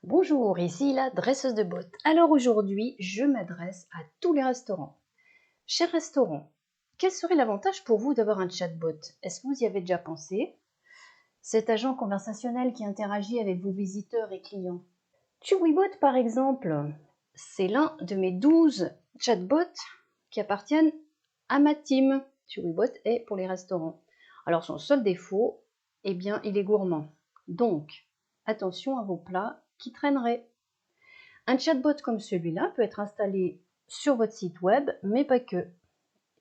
Bonjour, ici la dresseuse de bottes. Alors aujourd'hui, je m'adresse à tous les restaurants. Chers restaurants, quel serait l'avantage pour vous d'avoir un chatbot? Est-ce que vous y avez déjà pensé? Cet agent conversationnel qui interagit avec vos visiteurs et clients. Chewybot par exemple, c'est l'un de mes 12 chatbots qui appartiennent à ma team. Chewybot est pour les restaurants. Alors son seul défaut, eh bien il est gourmand. Donc, attention à vos plats qui traîneraient. Un chatbot comme celui-là peut être installé sur votre site web, mais pas que.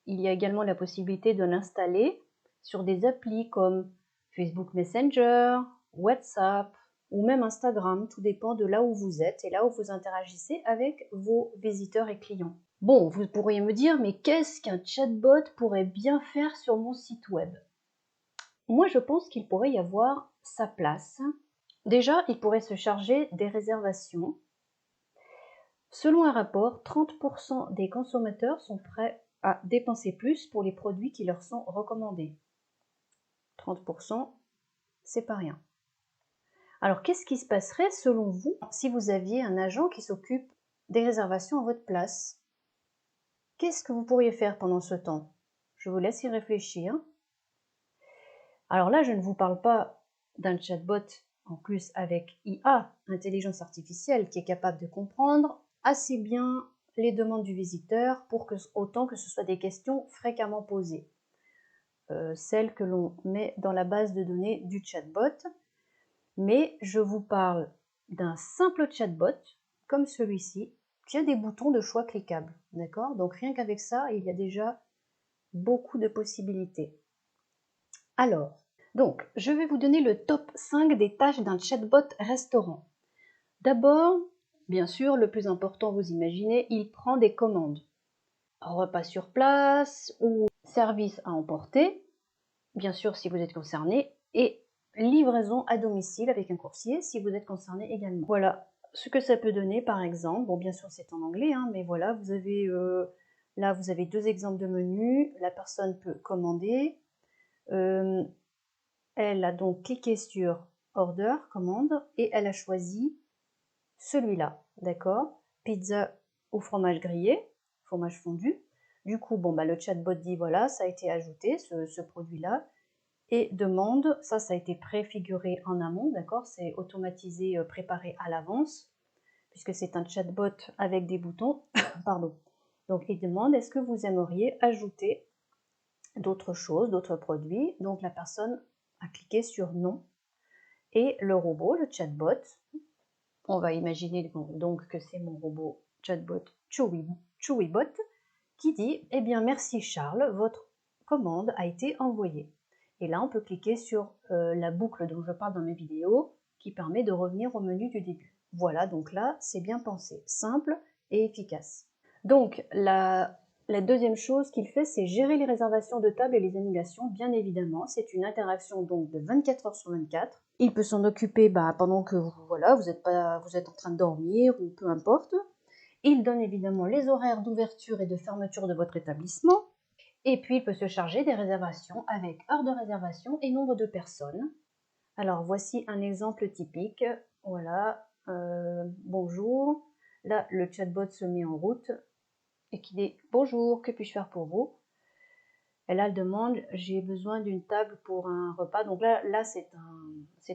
Il y a également la possibilité de l'installer sur des applis comme Facebook Messenger, WhatsApp ou même Instagram. Tout dépend de là où vous êtes et là où vous interagissez avec vos visiteurs et clients. Bon, vous pourriez me dire, mais qu'est-ce qu'un chatbot pourrait bien faire sur mon site web? Moi, je pense qu'il pourrait y avoir sa place. Déjà, il pourrait se charger des réservations. Selon un rapport, 30% des consommateurs sont prêts à dépenser plus pour les produits qui leur sont recommandés. 30%, c'est pas rien. Alors, qu'est-ce qui se passerait selon vous si vous aviez un agent qui s'occupe des réservations à votre place? Qu'est-ce que vous pourriez faire pendant ce temps? Je vous laisse y réfléchir. Alors là, je ne vous parle pas d'un chatbot en plus avec IA, intelligence artificielle, qui est capable de comprendre assez bien les demandes du visiteur pour que autant que ce soit des questions fréquemment posées, celles que l'on met dans la base de données du chatbot. Mais je vous parle d'un simple chatbot comme celui-ci qui a des boutons de choix cliquables, d'accord? Donc rien qu'avec ça, il y a déjà beaucoup de possibilités. Alors, donc, je vais vous donner le top 5 des tâches d'un chatbot restaurant. D'abord, bien sûr, le plus important, vous imaginez, il prend des commandes. Repas sur place ou service à emporter, bien sûr si vous êtes concerné, et livraison à domicile avec un coursier si vous êtes concerné également. Voilà ce que ça peut donner par exemple. Bon, bien sûr c'est en anglais, hein, mais voilà, vous avez là vous avez deux exemples de menus. La personne peut commander. Elle a donc cliqué sur Order, commande, et elle a choisi celui-là, d'accord? Pizza au fromage grillé, fromage fondu. Du coup, bon, bah, le chatbot dit voilà, ça a été ajouté, ce produit-là. Et demande, ça a été préfiguré en amont, d'accord? C'est automatisé, préparé à l'avance, puisque c'est un chatbot avec des boutons. Pardon. Donc, il demande est-ce que vous aimeriez ajouter d'autres choses, d'autres produits? Donc, la personne a cliqué sur non. Et le robot, le chatbot, on va imaginer donc que c'est mon robot chatbot Chewybot qui dit eh bien merci Charles, votre commande a été envoyée. Et là on peut cliquer sur la boucle dont je parle dans mes vidéos qui permet de revenir au menu du début. Voilà, donc là c'est bien pensé, simple et efficace. Donc la deuxième chose qu'il fait, c'est gérer les réservations de table et les annulations, bien évidemment. C'est une interaction donc de 24 heures sur 24. Il peut s'en occuper pendant que voilà, vous êtes en train de dormir ou peu importe. Il donne évidemment les horaires d'ouverture et de fermeture de votre établissement. Et puis il peut se charger des réservations avec heure de réservation et nombre de personnes. Alors voici un exemple typique. Voilà, bonjour. Là, le chatbot se met en route et qui dit bonjour, que puis-je faire pour vous? Et là, elle demande j'ai besoin d'une table pour un repas. Donc là c'est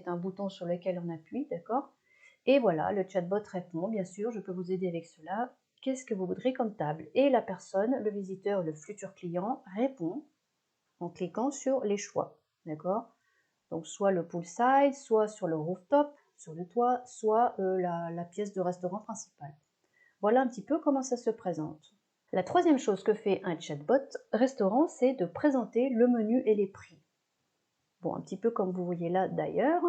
un bouton sur lequel on appuie, d'accord? Et voilà, le chatbot répond bien sûr, je peux vous aider avec cela. Qu'est-ce que vous voudrez comme table? Et la personne, le visiteur, le futur client répond en cliquant sur les choix, d'accord? Donc soit le poolside, soit sur le rooftop, sur le toit, soit la pièce de restaurant principale. Voilà un petit peu comment ça se présente. La troisième chose que fait un chatbot restaurant, c'est de présenter le menu et les prix. Bon, un petit peu comme vous voyez là d'ailleurs.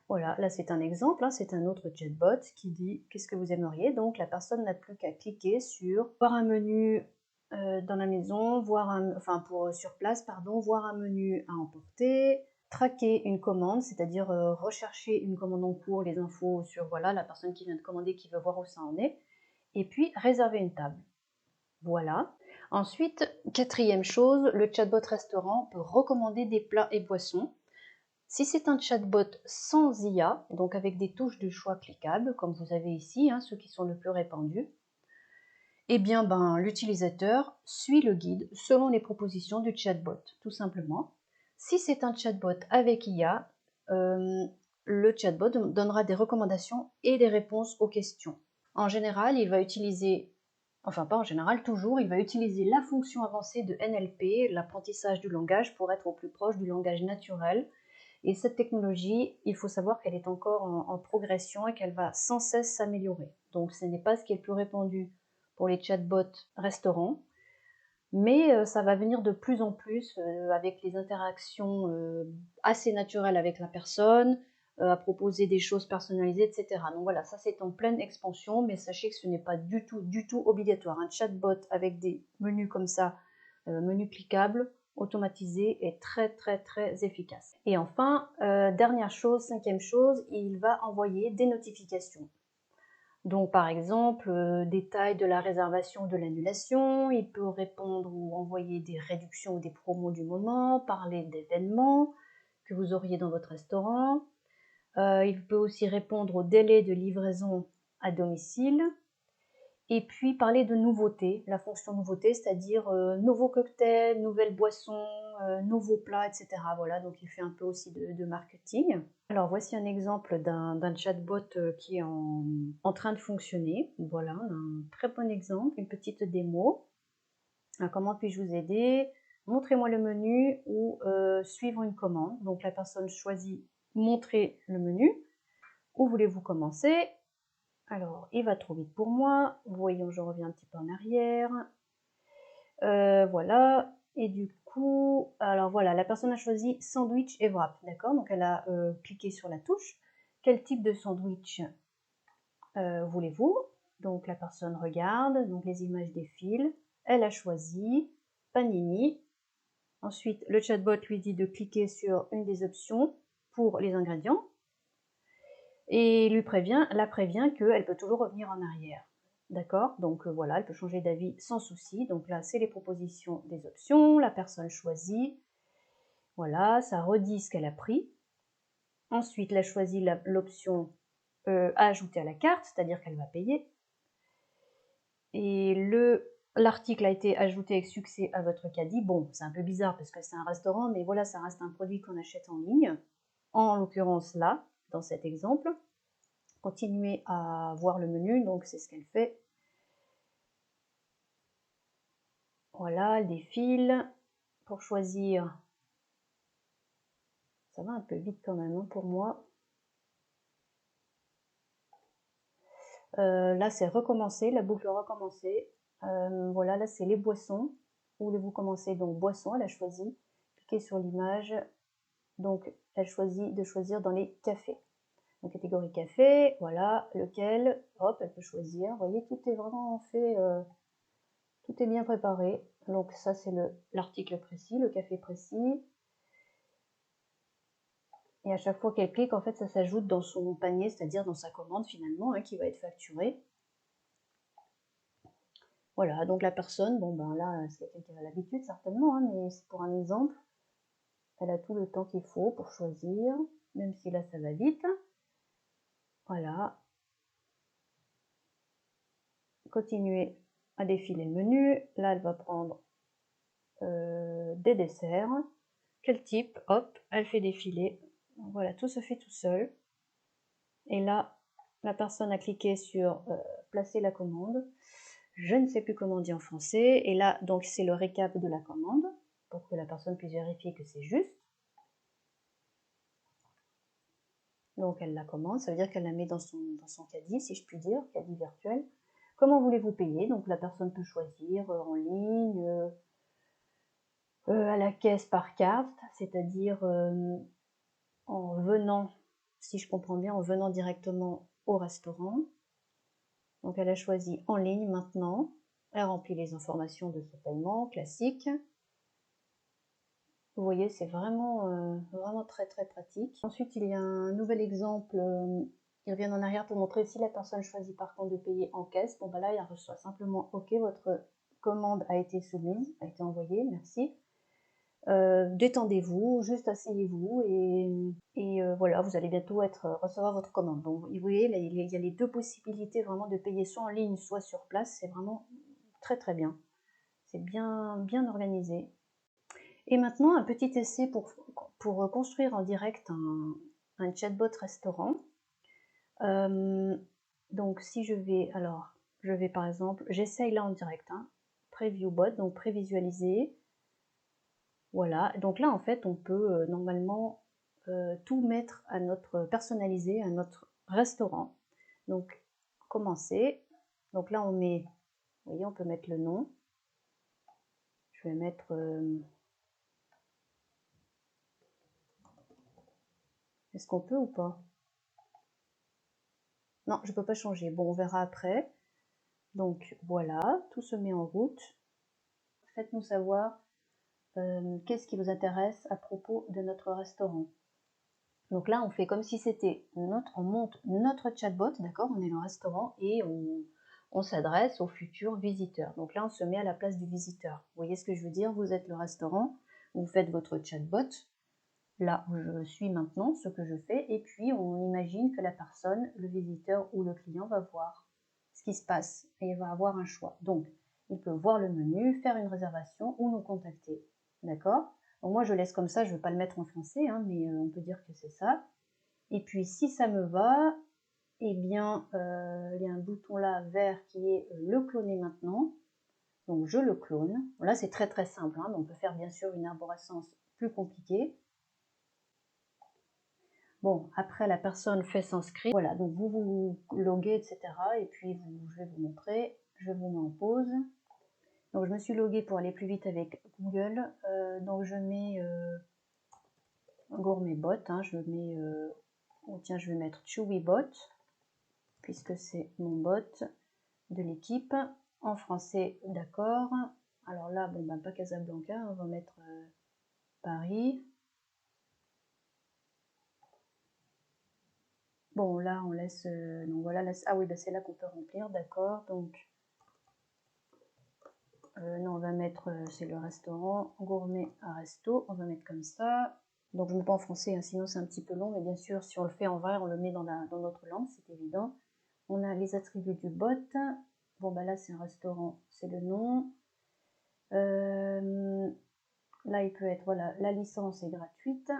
Voilà, là c'est un exemple, hein, c'est un autre chatbot qui dit qu'est-ce que vous aimeriez. Donc la personne n'a plus qu'à cliquer sur voir un menu dans la maison, sur place, pardon, voir un menu à emporter, traquer une commande, c'est-à-dire rechercher une commande en cours, les infos sur voilà la personne qui vient de commander, qui veut voir où ça en est, et puis réserver une table. Voilà. Ensuite, quatrième chose, le chatbot restaurant peut recommander des plats et boissons. Si c'est un chatbot sans IA, donc avec des touches de choix cliquables, comme vous avez ici, hein, ceux qui sont le plus répandus, eh bien l'utilisateur suit le guide selon les propositions du chatbot, tout simplement. Si c'est un chatbot avec IA, le chatbot donnera des recommandations et des réponses aux questions. En général, il va utiliser, enfin pas en général, toujours, il va utiliser la fonction avancée de NLP, l'apprentissage du langage, pour être au plus proche du langage naturel. Et cette technologie, il faut savoir qu'elle est encore en progression et qu'elle va sans cesse s'améliorer. Donc ce n'est pas ce qui est le plus répandu pour les chatbots restaurants, mais ça va venir de plus en plus avec les interactions assez naturelles avec la personne, à proposer des choses personnalisées, etc. Donc voilà, ça c'est en pleine expansion, mais sachez que ce n'est pas du tout obligatoire. Un chatbot avec des menus comme ça, menus cliquables, automatisé est très efficace. Et enfin, dernière chose, cinquième chose, il va envoyer des notifications. Donc par exemple, détail de la réservation, de l'annulation, il peut répondre ou envoyer des réductions ou des promos du moment, parler d'événements que vous auriez dans votre restaurant. Il peut aussi répondre au délai de livraison à domicile. Et puis parler de nouveautés, la fonction nouveauté, c'est-à-dire nouveaux cocktails, nouvelles boissons, nouveaux plats, etc. Voilà, donc il fait un peu aussi de marketing. Alors voici un exemple d'un chatbot qui est en train de fonctionner. Voilà, un très bon exemple, une petite démo. Alors, comment puis-je vous aider? Montrez-moi le menu ou suivre une commande. Donc la personne choisit montrer le menu. Où voulez-vous commencer? Alors, il va trop vite pour moi. Voyons, je reviens un petit peu en arrière. Voilà. Et du coup, alors voilà, la personne a choisi sandwich et wrap. D'accord? Donc, elle a cliqué sur la touche. Quel type de sandwich voulez-vous? Donc, la personne regarde. Donc, les images défilent. Elle a choisi panini. Ensuite, le chatbot lui dit de cliquer sur une des options pour les ingrédients. Et la prévient qu'elle peut toujours revenir en arrière. D'accord? Donc voilà, elle peut changer d'avis sans souci. Donc là, c'est les propositions des options, la personne choisit. Voilà, ça redit ce qu'elle a pris. Ensuite, elle a choisi l'option à ajouter à la carte, c'est-à-dire qu'elle va payer. Et l'article a été ajouté avec succès à votre caddie. Bon, c'est un peu bizarre parce que c'est un restaurant, mais voilà, ça reste un produit qu'on achète en ligne. En l'occurrence là, dans cet exemple. Continuer à voir le menu, donc c'est ce qu'elle fait. Voilà, elle défile pour choisir. Ça va un peu vite quand même hein, pour moi. Là c'est recommencer, la boucle recommencer. Voilà, là c'est les boissons. Où voulez-vous commencer? Donc boisson, elle a choisi. Cliquez sur l'image. Donc elle choisit de choisir dans les cafés. Donc catégorie café, voilà, lequel, hop, elle peut choisir. Vous voyez, tout est vraiment fait, tout est bien préparé. Donc ça c'est l'article précis, le café précis. Et à chaque fois qu'elle clique, en fait, ça s'ajoute dans son panier, c'est-à-dire dans sa commande finalement, hein, qui va être facturée. Voilà, donc la personne, bon ben là, c'est quelqu'un qui a l'habitude certainement, hein, mais c'est pour un exemple. Elle a tout le temps qu'il faut pour choisir, même si là ça va vite. Voilà. Continuer à défiler le menu. Là, elle va prendre des desserts. Quel type? Hop, elle fait défiler. Voilà, tout se fait tout seul. Et là, la personne a cliqué sur placer la commande. Je ne sais plus comment on dit en français. Et là, donc, c'est le récap de la commande pour que la personne puisse vérifier que c'est juste. Donc, elle la commande. Ça veut dire qu'elle la met dans son caddie, si je puis dire, caddie virtuel. Comment voulez-vous payer? Donc, la personne peut choisir en ligne, à la caisse par carte, c'est-à-dire en venant, si je comprends bien, en venant directement au restaurant. Donc elle a choisi en ligne maintenant. Elle remplit les informations de ce paiement classique. Vous voyez, c'est vraiment très pratique. Ensuite, il y a un nouvel exemple. Il revient en arrière pour montrer si la personne choisit par contre de payer en caisse. Bon, bah là, il reçoit simplement OK, votre commande a été soumise, a été envoyée, merci. Détendez-vous, juste asseyez-vous et voilà, vous allez bientôt recevoir votre commande. Donc, vous voyez, là, il y a les deux possibilités vraiment de payer soit en ligne, soit sur place. C'est vraiment très très bien. C'est bien organisé. Et maintenant, un petit essai pour construire en direct un chatbot restaurant. Donc, si je vais, alors, je vais par exemple, j'essaye là en direct, hein, Preview Bot, donc prévisualiser. Voilà, donc là en fait on peut normalement tout mettre à personnaliser à notre restaurant. Donc commencer, donc là on met, vous voyez, on peut mettre le nom. Je vais mettre est-ce qu'on peut ou pas? Non, je peux pas changer. Bon, on verra après. Donc voilà, tout se met en route. Faites-nous savoir qu'est-ce qui vous intéresse à propos de notre restaurant. Donc là, on fait comme si c'était on monte notre chatbot, d'accord? On est le restaurant et on s'adresse aux futurs visiteurs. Donc là, on se met à la place du visiteur. Vous voyez ce que je veux dire? Vous êtes le restaurant, vous faites votre chatbot. Là où je suis maintenant, ce que je fais, et puis on imagine que la personne, le visiteur ou le client va voir ce qui se passe et il va avoir un choix. Donc, il peut voir le menu, faire une réservation ou nous contacter. D'accord? Donc moi, je laisse comme ça, je ne vais pas le mettre en français, hein, mais on peut dire que c'est ça. Et puis, si ça me va, eh bien, il y a un bouton là vert qui est le cloner maintenant. Donc, je le clone. Là, c'est très très simple, hein, mais on peut faire bien sûr une arborescence plus compliquée. Bon, après la personne fait s'inscrire. Voilà, donc vous vous loguez, etc. Et puis je vais vous montrer. Je vous mets en pause. Donc je me suis loguée pour aller plus vite avec Google. Donc je mets Gourmet Bot. Hein, je mets. Oh, tiens, je vais mettre Chewy Bot puisque c'est mon bot de l'équipe. En français, d'accord. Alors là, bon, ben, pas Casablanca, on va mettre Paris. Bon, là, on laisse. Donc voilà, là, ah oui, bah, c'est là qu'on peut remplir, d'accord. Donc, non, on va mettre, c'est le restaurant, gourmet à resto, on va mettre comme ça. Donc, je ne mets pas en français, hein, sinon c'est un petit peu long, mais bien sûr, si on le fait en vrai, on le met dans notre langue, c'est évident. On a les attributs du bot. Bon, bah là, c'est un restaurant, c'est le nom. Là, il peut être, voilà, la licence est gratuite.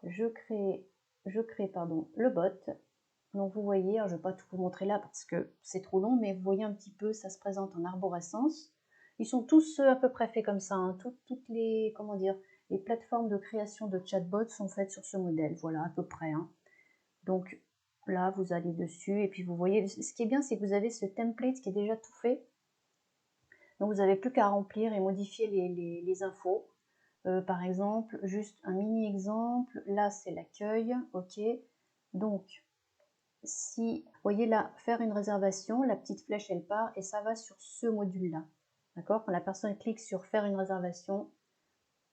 Je crée le bot. Donc vous voyez, alors je ne vais pas tout vous montrer là parce que c'est trop long, mais vous voyez un petit peu, ça se présente en arborescence. Ils sont tous à peu près faits comme ça, hein. Toutes les, comment dire, les plateformes de création de chatbots sont faites sur ce modèle, voilà, à peu près, hein. Donc là, vous allez dessus et puis vous voyez, ce qui est bien, c'est que vous avez ce template qui est déjà tout fait. Donc vous n'avez plus qu'à remplir et modifier les infos. Par exemple, juste un mini exemple, là c'est l'accueil, ok. Donc, si, vous voyez là, faire une réservation, la petite flèche elle part et ça va sur ce module-là. D'accord? Quand la personne clique sur faire une réservation,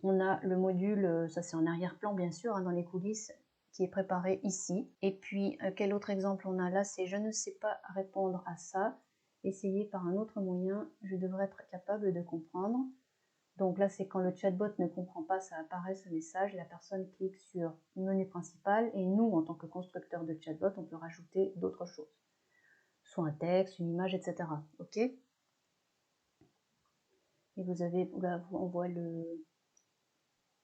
on a le module, ça c'est en arrière-plan bien sûr, hein, dans les coulisses, qui est préparé ici. Et puis, quel autre exemple on a là? C'est je ne sais pas répondre à ça. Essayez par un autre moyen, je devrais être capable de comprendre. Donc là, c'est quand le chatbot ne comprend pas, ça apparaît ce message, la personne clique sur menu principal et nous, en tant que constructeur de chatbot, on peut rajouter d'autres choses, soit un texte, une image, etc. Ok? Et vous avez, là, on voit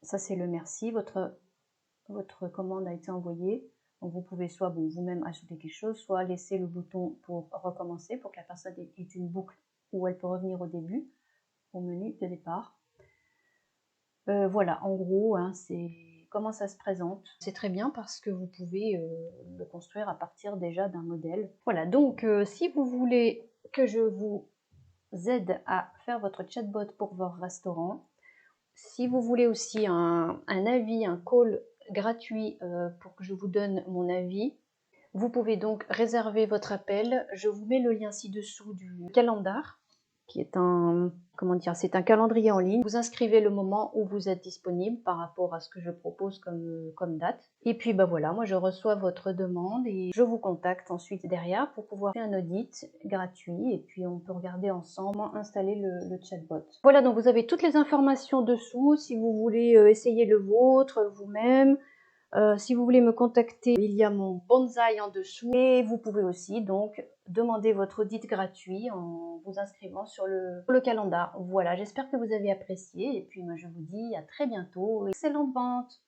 ça c'est le merci, votre commande a été envoyée. Donc vous pouvez soit vous-même ajouter quelque chose, soit laisser le bouton pour recommencer pour que la personne ait une boucle où elle peut revenir au début, au menu de départ. Voilà, en gros, hein, c'est comment ça se présente. C'est très bien parce que vous pouvez le construire à partir déjà d'un modèle. Voilà, donc si vous voulez que je vous aide à faire votre chatbot pour votre restaurant, si vous voulez aussi un avis, un call gratuit pour que je vous donne mon avis, vous pouvez donc réserver votre appel. Je vous mets le lien ci-dessous du calendar. qui est un, comment dire, c'est un calendrier en ligne. Vous inscrivez le moment où vous êtes disponible par rapport à ce que je propose comme date. Et puis bah voilà, moi je reçois votre demande et je vous contacte ensuite derrière pour pouvoir faire un audit gratuit et puis on peut regarder ensemble comment installer le chatbot. Voilà, donc vous avez toutes les informations dessous si vous voulez essayer le vôtre vous-même. Si vous voulez me contacter, il y a mon bonsaï en dessous et vous pouvez aussi donc demander votre audit gratuit en vous inscrivant sur le calendar. Voilà, j'espère que vous avez apprécié et puis moi je vous dis à très bientôt. Excellente vente!